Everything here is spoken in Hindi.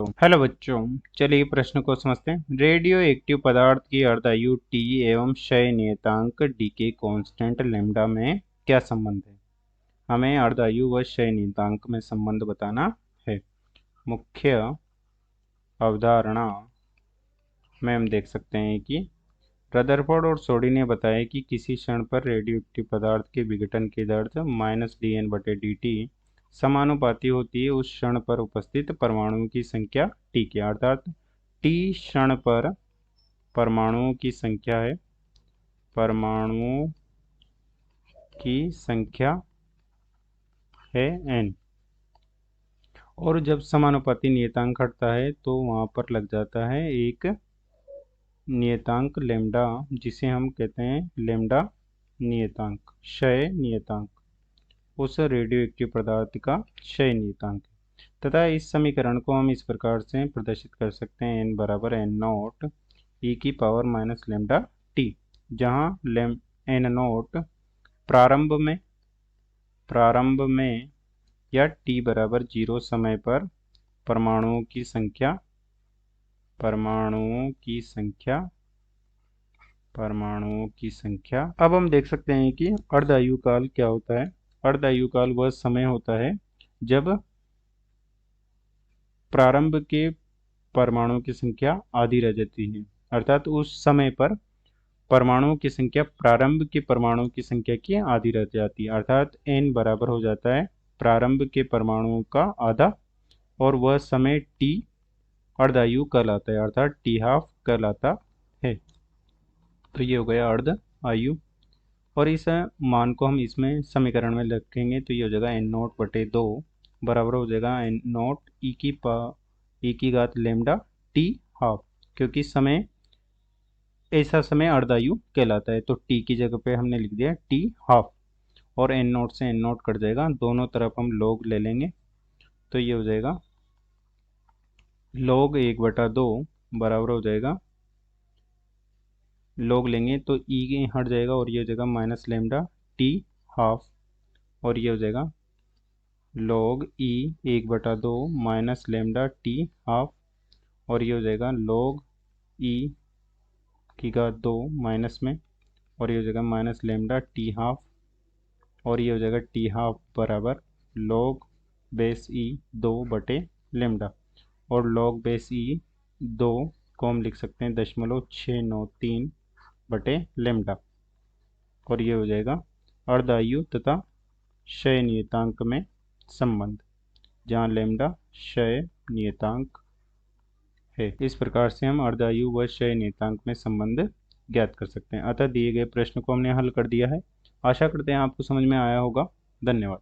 हेलो बच्चों, चलिए प्रश्न को समझते हैं। रेडियो एक्टिव पदार्थ की अर्धायु टी एवं क्षय नियतांक डी के कांस्टेंट लैम्डा में क्या संबंध है? हमें अर्धायु व क्षय नियतांक में संबंध बताना है। मुख्य अवधारणा में हम देख सकते हैं कि रदरफोर्ड और सोडी ने बताया कि किसी क्षण पर रेडियोएक्टिव पदार्थ के विघटन की दर -dN/dt समानुपाती होती है उस क्षण पर उपस्थित परमाणुओं की संख्या टी के, अर्थात टी क्षण पर परमाणुओं की संख्या है, परमाणुओं की संख्या है n, और जब समानुपाती नियतांक हटता है तो वहां पर लग जाता है एक नियतांक लैम्डा, जिसे हम कहते हैं लैम्डा नियतांक, क्षय नियतांक, उस रेडियोएक्टिव पदार्थ का क्षय नियतांक है। तथा इस समीकरण को हम इस प्रकार से प्रदर्शित कर सकते हैं, n बराबर n नोट e की पावर माइनस लैम्डा टी, जहाँ n नोट प्रारंभ में या t बराबर 0 समय पर परमाणुओं की संख्या। अब हम देख सकते हैं कि अर्धायु काल क्या होता है। अर्धायु काल वह समय होता है जब प्रारंभ के परमाणुओं की संख्या आधी रह जाती है, अर्थात उस समय पर परमाणुओं की संख्या प्रारंभ के परमाणुओं की संख्या की आधी रह जाती है, अर्थात n बराबर हो जाता है प्रारंभ के परमाणुओं का आधा, और वह समय t अर्धायु कहलाता है, अर्थात टी हाफ कहलाता है। तो ये हो गया अर्ध आयु, और इस मान को हम इसमें समीकरण में रखेंगे तो ये हो जाएगा n नोट बटे 2 बराबर हो जाएगा n नोट e की घात लैम्डा टी हाफ, क्योंकि समय ऐसा समय अर्धायु कहलाता है, तो t की जगह पे हमने लिख दिया टी हाफ, और n नोट से n नोट कट जाएगा, दोनों तरफ हम log ले लेंगे तो ये हो जाएगा log 1/2 बराबर हो जाएगा, log लेंगे तो e हट जाएगा और ये हो जाएगा माइनस लैम्डा टी हाफ, और ये हो जाएगा log e 1/2 minus lambda T half, और ये हो जाएगा log e की घात 2 माइनस में, और ये हो जाएगा माइनस लैम्डा टी हाफ, और ये हो जाएगा टी हाफ बराबर log बेस e 2/लैम्डा, और log बेस e 2 को हम लिख सकते हैं 0.693/लैम्डा, और ये हो जाएगा अर्धायु तथा क्षय नियतांक में संबंध, जहाँ लैम्डा क्षय नियतांक है। इस प्रकार से हम अर्धायु व क्षय नियतांक में संबंध ज्ञात कर सकते हैं। अतः दिए गए प्रश्न को हमने हल कर दिया है। आशा करते हैं आपको समझ में आया होगा। धन्यवाद।